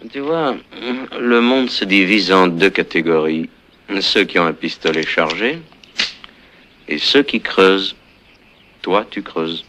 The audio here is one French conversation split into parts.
Tu vois, le monde se divise en deux catégories. Ceux qui ont un pistolet chargé et ceux qui creusent. Toi, tu creuses.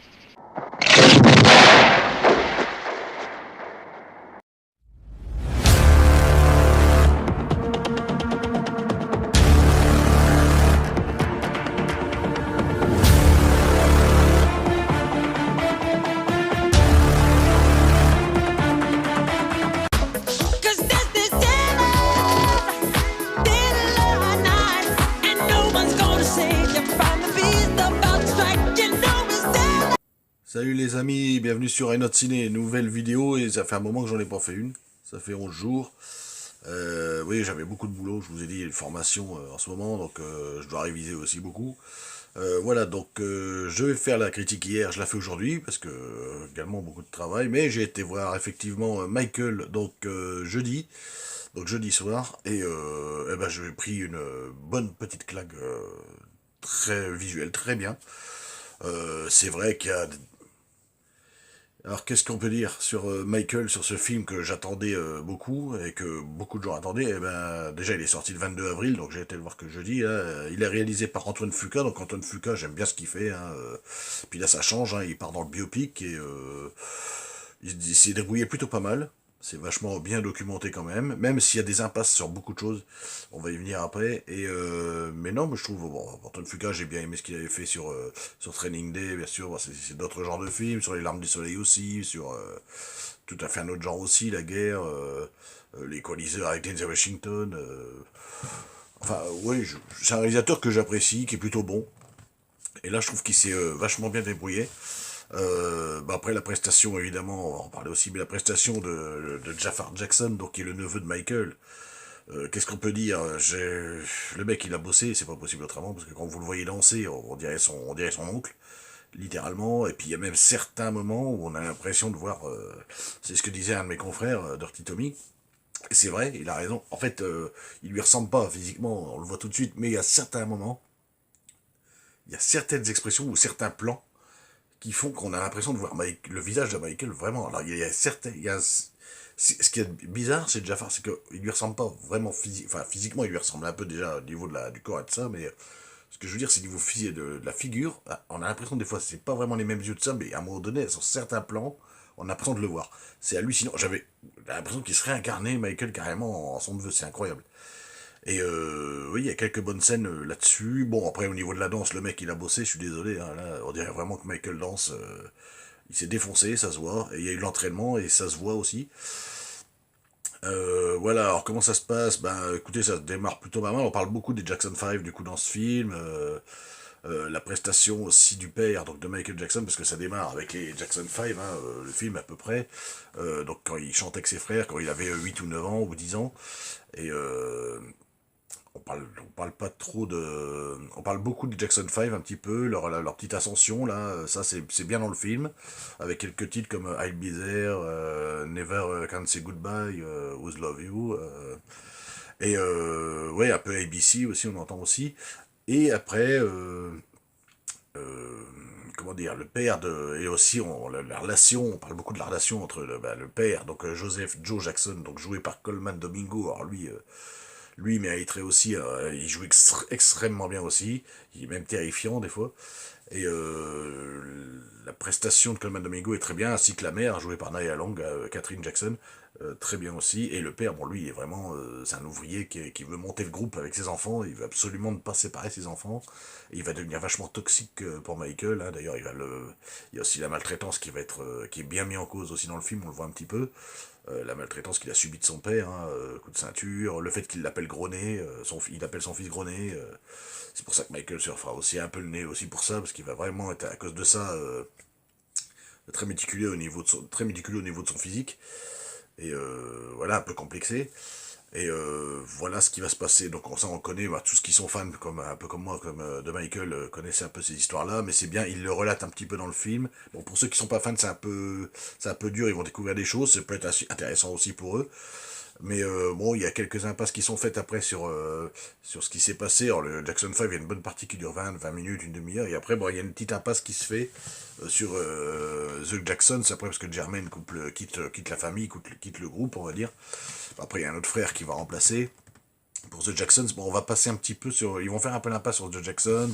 Salut les amis, bienvenue sur Enote Ciné, nouvelle vidéo, et ça fait un moment que j'en ai pas fait une, ça fait 11 jours. Oui, j'avais beaucoup de boulot, je vous ai dit, une formation en ce moment, donc je dois réviser aussi beaucoup. Voilà, donc je vais faire la critique hier, je la fais aujourd'hui, parce que également beaucoup de travail, mais j'ai été voir effectivement Michael, donc jeudi soir, et eh ben, j'ai pris une bonne petite claque, très visuelle, très bien. C'est vrai qu'il y a. Alors qu'est-ce qu'on peut dire sur Michael, sur ce film que j'attendais beaucoup et que beaucoup de gens attendaient. Eh ben, déjà il est sorti le 22 avril, donc j'ai été le voir que jeudi. Là. Il est réalisé par Antoine Fuqua, donc Antoine Fuqua j'aime bien ce qu'il fait. Hein, puis là ça change, hein, il part dans le biopic et il s'est débrouillé plutôt pas mal. C'est vachement bien documenté quand même s'il y a des impasses sur beaucoup de choses. On va y venir après. Et mais non, mais je trouve, bon, Antoine Fuqua, j'ai bien aimé ce qu'il avait fait sur Training Day, bien sûr. Bon, c'est d'autres genres de films, sur Les Larmes du Soleil aussi, sur tout à fait un autre genre aussi, la guerre, les coalisés avec Denzel Washington. Enfin, oui, c'est un réalisateur que j'apprécie, qui est plutôt bon. Et là, je trouve qu'il s'est vachement bien débrouillé. Bah après la prestation, évidemment, on va en parler aussi, mais la prestation de Jafar Jackson, donc qui est le neveu de Michael, qu'est-ce qu'on peut dire? Le mec, il a bossé, c'est pas possible autrement, parce que quand vous le voyez danser, on dirait son oncle, littéralement, et puis il y a même certains moments où on a l'impression de voir, c'est ce que disait un de mes confrères, Dirty Tommy, et c'est vrai, il a raison, en fait, il lui ressemble pas physiquement, on le voit tout de suite, mais il y a certains moments, il y a certaines expressions ou certains plans qui font qu'on a l'impression de voir le visage de Michael vraiment. Alors il y a certains, ce qui est bizarre, c'est Jafar, c'est qu'il lui ressemble pas vraiment enfin physiquement, il lui ressemble un peu déjà au niveau du corps et de ça, mais ce que je veux dire, c'est au niveau physique de la figure, on a l'impression des fois, c'est pas vraiment les mêmes yeux de ça, mais à un moment donné, sur certains plans, on a l'impression de le voir. C'est hallucinant. J'avais l'impression qu'il serait incarné Michael carrément en son neveu, c'est incroyable. Et oui, il y a quelques bonnes scènes là-dessus. Bon, après, au niveau de la danse, le mec, il a bossé, je suis désolé. Hein, là, on dirait vraiment que Michael danse. Il s'est défoncé, ça se voit. Et il y a eu l'entraînement, et ça se voit aussi. Voilà, alors comment ça se passe? Ben, écoutez, ça démarre plutôt pas mal. On parle beaucoup des Jackson 5, du coup, dans ce film. La prestation aussi du père, donc de Michael Jackson, parce que ça démarre avec les Jackson 5, hein, le film à peu près. Donc quand il chantait avec ses frères, quand il avait 8 ou 9 ans, ou 10 ans. Et on parle pas trop de. On parle beaucoup de Jackson 5 un petit peu, leur petite ascension là, ça c'est bien dans le film, avec quelques titres comme I'll Be There, Never Can Say Goodbye, Who's Love You, et ouais, un peu ABC aussi, on entend aussi. Et après, euh, comment dire, le père de. Et aussi la relation, on parle beaucoup de la relation entre le père, donc Joseph Joe Jackson, donc joué par Coleman Domingo, alors lui, il mériterait aussi, il joue extrêmement bien aussi, il est même terrifiant des fois. Et la prestation de Coleman Domingo est très bien, ainsi que la mère, jouée par Nia Long, Catherine Jackson, très bien aussi. Et le père, bon, lui, il est vraiment, c'est un ouvrier qui veut monter le groupe avec ses enfants, il veut absolument ne pas séparer ses enfants. Et il va devenir vachement toxique pour Michael, hein. D'ailleurs, il y a aussi la maltraitance qui est bien mis en cause aussi dans le film, on le voit un petit peu. La maltraitance qu'il a subie de son père, hein, coup de ceinture, le fait qu'il l'appelle Gros-nez, il appelle son fils Gros-nez, c'est pour ça que Michael se refera aussi un peu le nez aussi pour ça, parce qu'il va vraiment être à cause de ça très méticuleux au niveau de son physique, et voilà, un peu complexé. Et voilà ce qui va se passer. Donc ça on connaît, bah, tous ceux qui sont fans, un peu comme moi, comme de Michael, connaissaient un peu ces histoires-là, mais c'est bien, il le relate un petit peu dans le film. Bon, pour ceux qui sont pas fans, c'est un peu dur, ils vont découvrir des choses, ça peut être assez intéressant aussi pour eux. Mais bon, il y a quelques impasses qui sont faites après sur ce qui s'est passé. Alors, le Jackson 5, il y a une bonne partie qui dure 20 minutes, une demi-heure. Et après, bon, il y a une petite impasse qui se fait sur The Jacksons, après, parce que Jermaine quitte la famille, quitte le groupe, on va dire. Après, il y a un autre frère qui va remplacer. Pour The Jacksons, bon, on va passer un petit peu sur... Ils vont faire un peu l'impasse sur The Jacksons.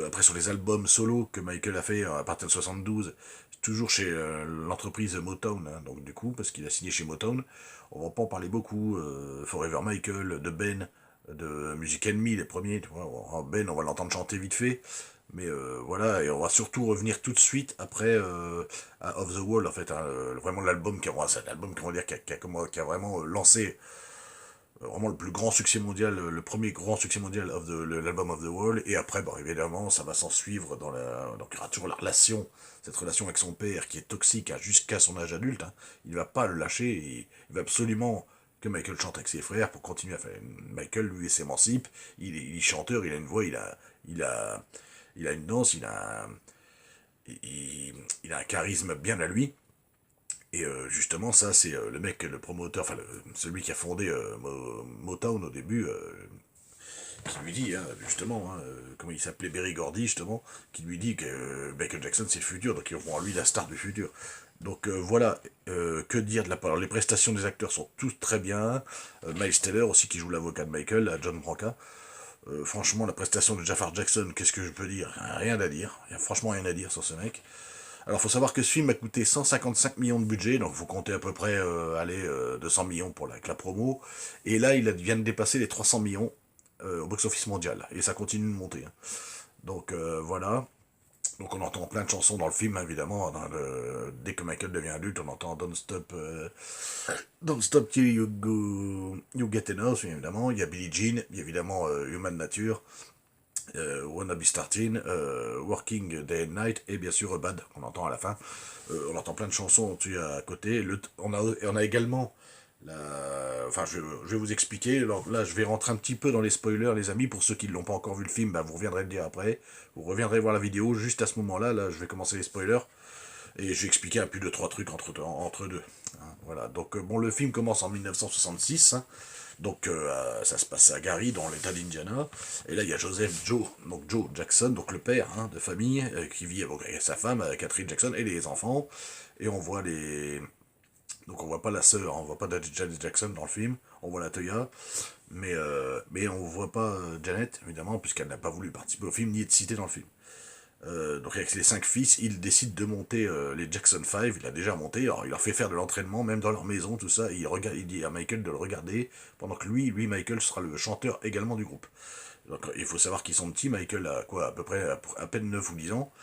Après, sur les albums solo que Michael a fait à partir de 72, toujours chez l'entreprise Motown, hein, donc du coup, parce qu'il a signé chez Motown, on va pas en parler beaucoup. Forever Michael, de Ben, de Music Enemy, les premiers, tu vois. Ben, on va l'entendre chanter vite fait. Mais voilà, et on va surtout revenir tout de suite après à Off the Wall, en fait, hein, vraiment l'album c'est un album qui a vraiment lancé vraiment le plus grand succès mondial, le premier grand succès mondial l'album of the Wall, et après, bon, évidemment, ça va s'en suivre donc il y aura toujours cette relation avec son père qui est toxique hein, jusqu'à son âge adulte, hein. Il va pas le lâcher, il va absolument que Michael chante avec ses frères pour continuer à faire. Michael, lui, s'émancipe, il est chanteur, il a une voix, il a, il a une danse, il a un charisme bien à lui, et justement, ça, c'est le mec, le promoteur, enfin, celui qui a fondé Motown au début, qui lui dit, hein, justement, hein, comment il s'appelait, Berry Gordy, justement, qui lui dit que Michael Jackson, c'est le futur, donc ils vont en lui la star du futur. Donc voilà, que dire de la part. Alors, les prestations des acteurs sont toutes très bien. Miles Teller aussi, qui joue l'avocat de Michael, à John Branca. Franchement, la prestation de Jafar Jackson, qu'est-ce que je peux dire? Rien à dire. Il y a franchement rien à dire sur ce mec. Alors, faut savoir que ce film a coûté 155 millions de budget, donc vous comptez à peu près 200 millions avec la promo. Et là, vient de dépasser les 300 millions au box-office mondial. Et ça continue de monter, hein. Donc voilà. Donc on entend plein de chansons dans le film, évidemment. Dès que Michael devient adulte, on entend Don't Stop Till You Get Enough, évidemment. Il y a Billie Jean, il y a évidemment Human Nature. Wanna Be Starting, Working Day and Night, et bien sûr Bad, qu'on entend à la fin. On entend plein de chansons à côté. On a également enfin, je vais vous expliquer. Alors, là, je vais rentrer un petit peu dans les spoilers, les amis. Pour ceux qui ne l'ont pas encore vu le film, bah, vous reviendrez le dire après. Vous reviendrez voir la vidéo. Juste à ce moment-là, là, je vais commencer les spoilers. Et je vais expliquer un peu deux, trois trucs entre deux, hein. Voilà. Donc, bon, le film commence en 1966. Hein. Donc ça se passe à Gary, dans l'état d'Indiana. Et là, il y a donc Joe Jackson, donc le père hein, de famille, qui vit avec sa femme, Catherine Jackson, et les enfants. Et on voit les... Donc on voit pas la sœur, on voit pas Janet Jackson dans le film, on voit la Toya, mais on voit pas Janet, évidemment, puisqu'elle n'a pas voulu participer au film, ni être citée dans le film. Donc avec les 5 fils, il décide de monter les Jackson 5, il a déjà monté, alors il leur fait faire de l'entraînement, même dans leur maison, tout ça, et il dit à Michael de le regarder, pendant que lui, Michael, sera le chanteur également du groupe. Donc il faut savoir qu'ils sont petits, Michael a quoi, à peu près à peine 9 ou 10 ans,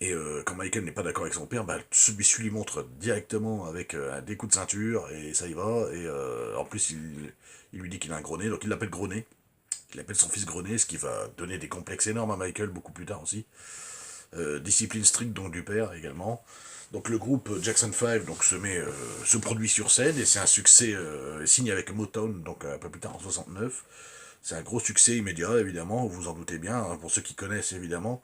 et quand Michael n'est pas d'accord avec son père, bah, celui-ci lui montre directement avec des coups de ceinture, et ça y va, et en plus il lui dit qu'il a un gros nez, donc il l'appelle gros nez. Il appelle son fils Grenet, ce qui va donner des complexes énormes à Michael beaucoup plus tard aussi. Discipline stricte donc du père également. Donc le groupe Jackson 5 donc, se produit sur scène et c'est un succès signé avec Motown donc un peu plus tard en 69. C'est un gros succès immédiat évidemment, vous vous en doutez bien, hein, pour ceux qui connaissent évidemment,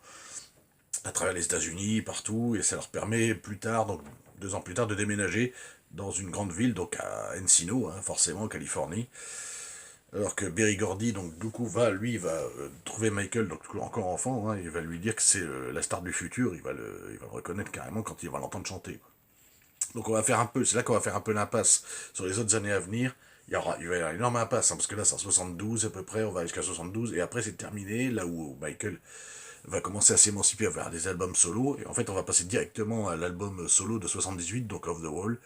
à travers les États-Unis, partout, et ça leur permet plus tard, donc 2 ans plus tard, de déménager dans une grande ville, donc à Encino, hein, forcément en Californie. Alors que Berry Gordy, donc du coup, va trouver Michael, donc encore enfant, hein, il va lui dire que c'est la star du futur, il va le reconnaître carrément quand il va l'entendre chanter. Donc c'est là qu'on va faire un peu l'impasse sur les autres années à venir. Il va y avoir une énorme impasse, hein, parce que là c'est en 72 à peu près, on va jusqu'à 72, et après c'est terminé, là où Michael va commencer à s'émanciper, à faire des albums solo, et en fait on va passer directement à l'album solo de 78, donc Off the Wall,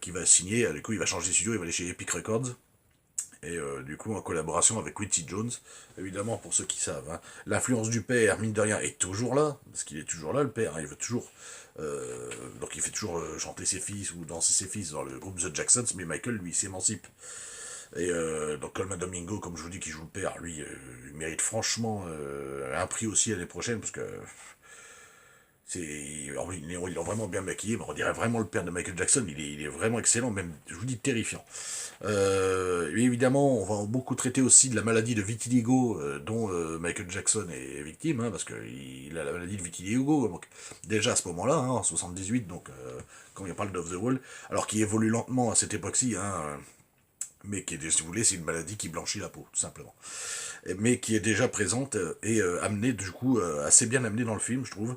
qui va signer, du coup il va changer de studio, il va aller chez Epic Records, et du coup en collaboration avec Quincy Jones, évidemment pour ceux qui savent. Hein. L'influence du père, mine de rien, est toujours là, parce qu'il est toujours là le père, hein, il veut toujours... donc il fait toujours chanter ses fils ou danser ses fils dans le groupe The Jacksons, mais Michael lui s'émancipe. Et donc Coleman Domingo, comme je vous dis, qui joue le père, lui, il mérite franchement un prix aussi l'année prochaine, parce que Ils l'ont vraiment bien maquillé, on dirait vraiment le père de Michael Jackson, il est vraiment excellent, même, je vous dis, terrifiant. Évidemment, on va beaucoup traiter aussi de la maladie de vitiligo dont Michael Jackson est victime, hein, parce qu'il a la maladie de vitiligo, donc, déjà à ce moment-là, hein, en 78, donc quand il parle d'Off the Wall, alors qui évolue lentement à cette époque-ci, hein, mais qui est, si vous voulez, c'est une maladie qui blanchit la peau, tout simplement. Mais qui est déjà présente et amenée, du coup, assez bien amenée dans le film, je trouve.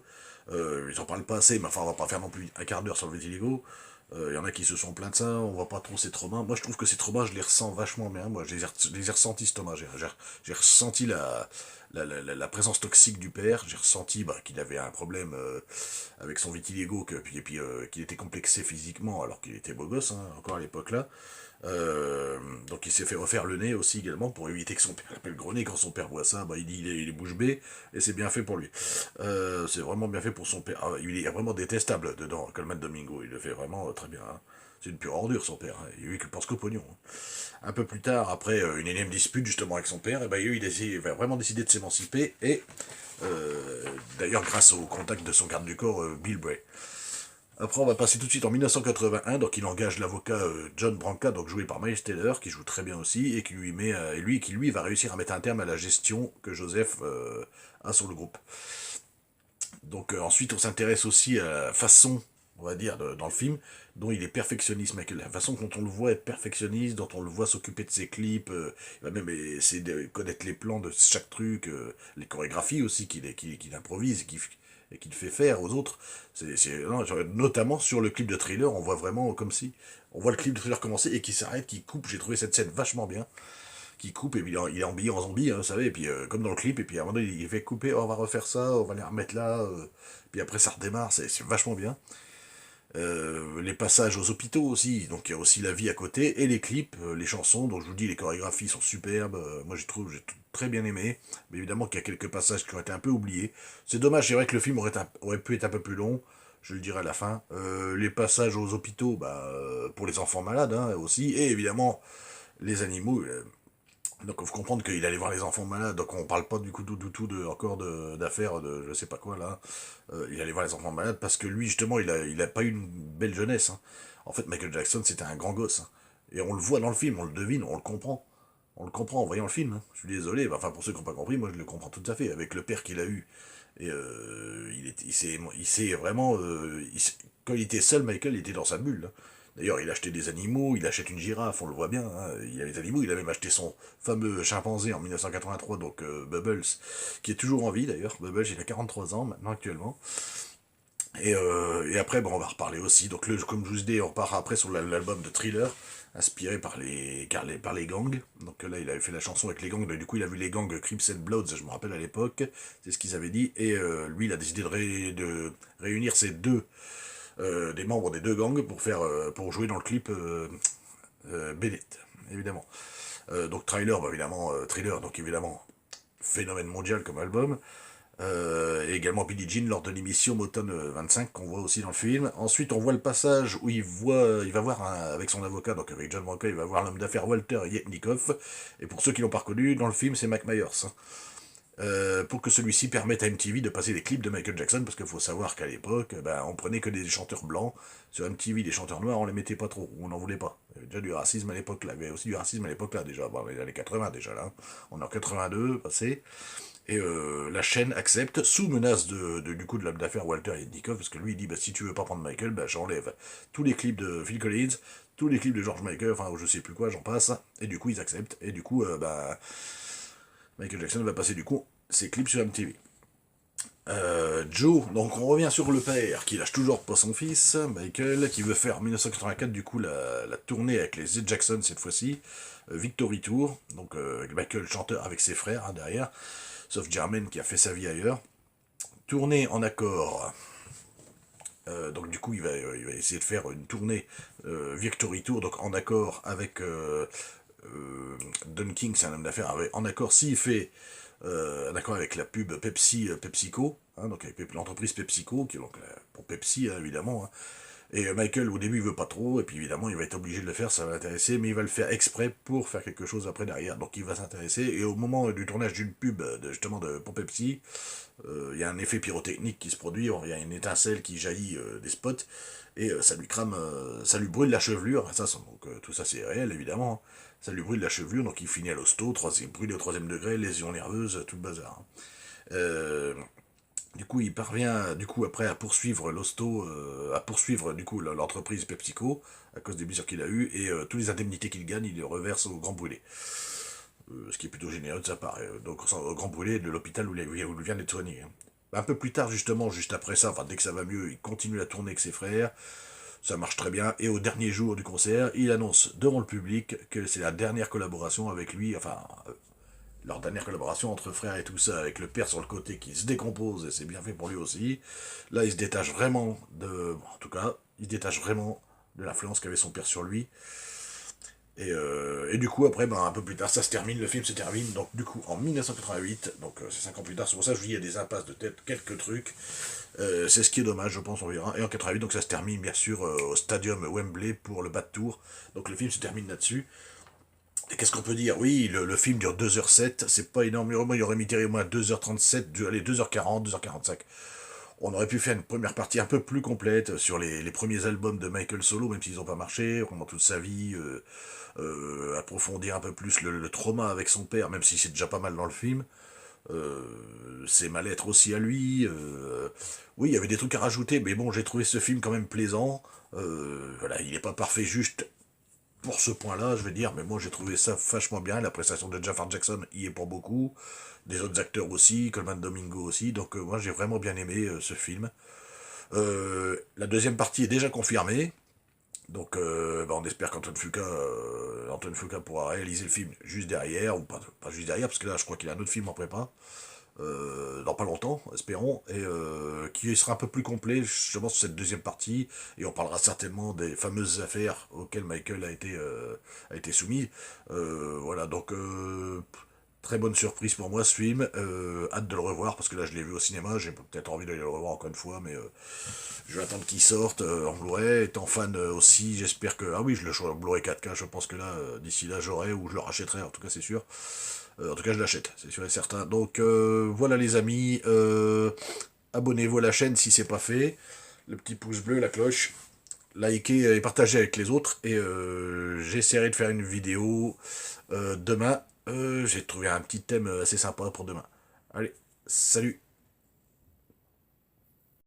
Ils en parlent pas assez, mais enfin, on va pas faire non plus un quart d'heure sur le vitiligo. Il y en a qui se sont plaints de ça, on voit pas trop ces traumas. Moi, je trouve que ces traumas, je les ressens vachement bien. Moi, je les ai ressentis, ce trauma. J'ai ressenti la présence toxique du père. J'ai ressenti qu'il avait un problème avec son vitiligo, et puis qu'il était complexé physiquement, alors qu'il était beau gosse, hein, encore à l'époque là. Donc il s'est fait refaire le nez aussi également pour éviter que son père l'appelle gros nez. Quand son père voit ça, il dit il est bouche bée et c'est bien fait pour lui. C'est vraiment bien fait pour son père. Il est vraiment détestable dedans, Coleman Domingo. Il le fait vraiment très bien. Hein. C'est une pure ordure son père. Hein. Lui qui pense qu'au pognon. Hein. Un peu plus tard, après une énième dispute justement avec son père, il va vraiment décider de s'émanciper et d'ailleurs grâce au contact de son garde du corps Bill Bray. Après, on va passer tout de suite en 1981, donc il engage l'avocat John Branca, donc joué par Miles Taylor, qui joue très bien aussi, et qui lui va réussir à mettre un terme à la gestion que Joseph a sur le groupe. Donc ensuite, on s'intéresse aussi à la façon, on va dire, dans le film, dont il est perfectionniste, Michael. La façon dont on le voit être perfectionniste, dont on le voit s'occuper de ses clips, il va même essayer de connaître les plans de chaque truc, les chorégraphies aussi qu'il improvise et qu'il fait faire aux autres. Non, notamment sur le clip de Thriller, on voit vraiment comme si... On voit le clip de Thriller commencer et qui s'arrête, qui coupe. J'ai trouvé cette scène vachement bien. Qui coupe, et puis il est habillé en zombie, hein, vous savez, et puis comme dans le clip, et puis à un moment donné, il fait couper, oh, on va refaire ça, on va les remettre là, puis après ça redémarre, c'est vachement bien. Les passages aux hôpitaux aussi, donc il y a aussi la vie à côté, et les clips, les chansons, donc je vous dis, les chorégraphies sont superbes, moi j'ai très bien aimé, mais évidemment qu'il y a quelques passages qui ont été un peu oubliés. C'est dommage, c'est vrai que le film aurait pu être un peu plus long, je le dirai à la fin. Les passages aux hôpitaux, pour les enfants malades hein, aussi, et évidemment les animaux, donc faut comprendre qu'il allait voir les enfants malades, donc on parle pas du coup tout encore d'affaires de je sais pas quoi là. Il allait voir les enfants malades parce que lui justement il a pas eu une belle jeunesse. Hein. En fait Michael Jackson c'était un grand gosse. Hein. Et on le voit dans le film, on le devine, on le comprend. On le comprend en voyant le film. Hein. Je suis désolé, enfin pour ceux qui n'ont pas compris, moi je le comprends tout à fait, avec le père qu'il a eu. Et il s'est vraiment... quand il était seul, Michael, il était dans sa bulle. Hein. D'ailleurs, il achetait des animaux, il achète une girafe, on le voit bien. Hein. Il a les animaux, il a même acheté son fameux chimpanzé en 1983, donc Bubbles, qui est toujours en vie d'ailleurs. Bubbles, il a 43 ans maintenant actuellement. Et après, on va reparler aussi. Donc, comme je vous dis, on repart après sur l'album de Thriller, inspiré par par les gangs. Donc là, il avait fait la chanson avec les gangs. Du coup, il a vu les gangs Crips and Bloods, je me rappelle à l'époque. C'est ce qu'ils avaient dit. Et lui, il a décidé de réunir des membres des deux gangs pour jouer dans le clip Bennett, évidemment. Donc Thriller, donc évidemment, phénomène mondial comme album. Et également Billie Jean lors de l'émission Motown 25 qu'on voit aussi dans le film. Ensuite, on voit le passage où il va voir avec son avocat, donc avec John Branca, il va voir l'homme d'affaires Walter Yetnikoff. Et pour ceux qui l'ont pas reconnu, dans le film, c'est Mac Myers. Hein. Pour que celui-ci permette à MTV de passer des clips de Michael Jackson, parce qu'il faut savoir qu'à l'époque, on prenait que des chanteurs blancs. Sur MTV, les chanteurs noirs, on les mettait pas trop, on n'en voulait pas. Il y avait déjà du racisme à l'époque là, il y avait aussi du racisme à l'époque là déjà, les années 80 déjà là. On est en 82, passé. Et la chaîne accepte, sous menace du coup de l'homme d'affaires Walter Yetnikoff, parce que lui il dit si tu veux pas prendre Michael, j'enlève tous les clips de Phil Collins, tous les clips de George Michael, enfin je sais plus quoi, j'en passe, et du coup ils acceptent, et du coup Michael Jackson va passer du coup ses clips sur MTV. Joe, donc on revient sur le père qui lâche toujours pas son fils, Michael, qui veut faire en 1984 du coup la tournée avec les Z Jackson cette fois-ci, Victory Tour, donc Michael chanteur avec ses frères hein, derrière, sauf Jermaine qui a fait sa vie ailleurs. Tournée en accord. Donc du coup il va essayer de faire une tournée Victory Tour, donc en accord avec Don King, c'est un homme d'affaires, en accord s'il fait un accord avec la pub PepsiCo, hein, donc avec l'entreprise PepsiCo, qui est donc pour Pepsi hein, évidemment, hein, Et Michael, au début, il veut pas trop, et puis évidemment, il va être obligé de le faire, ça va l'intéresser, mais il va le faire exprès pour faire quelque chose après derrière. Donc il va s'intéresser, et au moment du tournage d'une pub, justement, pour Pepsi, il y a un effet pyrotechnique qui se produit, il y a une étincelle qui jaillit des spots, et ça lui crame, ça lui brûle la chevelure, donc, tout ça c'est réel évidemment, hein. Ça lui brûle la chevelure, donc il finit à l'hosto, brûlé au troisième degré, lésions nerveuses, tout le bazar, hein. Euh, du coup, il parvient, du coup, après, à poursuivre l'hosto, à poursuivre, du coup, l'entreprise PepsiCo, à cause des blessures qu'il a eues, et tous les indemnités qu'il gagne, il les reverse au Grand Brûlé. Ce qui est plutôt généreux de sa part. Donc, au Grand Brûlé de l'hôpital où il vient d'être soigné, hein. Un peu plus tard, justement, juste après ça, enfin, dès que ça va mieux, il continue à tourner avec ses frères, ça marche très bien, et au dernier jour du concert, il annonce devant le public que c'est la dernière collaboration avec lui, enfin, leur dernière collaboration entre frères et tout ça, avec le père sur le côté qui se décompose, et c'est bien fait pour lui aussi. Là, il se détache vraiment en tout cas, il se détache vraiment de l'influence qu'avait son père sur lui. Et du coup, après, un peu plus tard, ça se termine, le film se termine, donc du coup, en 1988, donc c'est 5 ans plus tard, c'est pour ça que je vous dis, il y a des impasses de tête, quelques trucs, c'est ce qui est dommage, je pense, on verra. Et en 88, donc ça se termine, bien sûr, au Stadium Wembley pour le bas de tour, donc le film se termine là-dessus. Et qu'est-ce qu'on peut dire? Oui, le film dure 2h07, c'est pas énorme. Moi, il aurait mis au moins 2h37, allez, 2h40, 2h45. On aurait pu faire une première partie un peu plus complète sur les premiers albums de Michael Solo, même s'ils n'ont pas marché, pendant toute sa vie, approfondir un peu plus le trauma avec son père, même si c'est déjà pas mal dans le film. Euh, Ses mal-être aussi à lui. Oui, il y avait des trucs à rajouter, mais bon, j'ai trouvé ce film quand même plaisant. Voilà, il n'est pas parfait juste pour ce point-là, je vais dire, mais moi j'ai trouvé ça vachement bien. La prestation de Jafar Jackson y est pour beaucoup. Des autres acteurs aussi, Coleman Domingo aussi. Donc moi j'ai vraiment bien aimé ce film. La deuxième partie est déjà confirmée. Donc on espère Antoine Fuqua pourra réaliser le film juste derrière, ou pas juste derrière, parce que là je crois qu'il a un autre film en prépa. Dans pas longtemps, espérons, et qui sera un peu plus complet justement sur cette deuxième partie, et on parlera certainement des fameuses affaires auxquelles Michael a été soumis. Voilà, donc très bonne surprise pour moi ce film, hâte de le revoir, parce que là je l'ai vu au cinéma, j'ai peut-être envie d'aller le revoir encore une fois, mais je vais attendre qu'il sorte en Blu-ray, étant fan aussi, j'espère que... Ah oui, je le choisis en Blu-ray 4K, je pense que là, d'ici là j'aurai, ou je le rachèterai, en tout cas c'est sûr. En tout cas, je l'achète, c'est sûr et certain. Donc voilà les amis, abonnez-vous à la chaîne si c'est pas fait, le petit pouce bleu, la cloche, likez et partagez avec les autres. Et j'essaierai de faire une vidéo demain. J'ai trouvé un petit thème assez sympa pour demain. Allez, salut!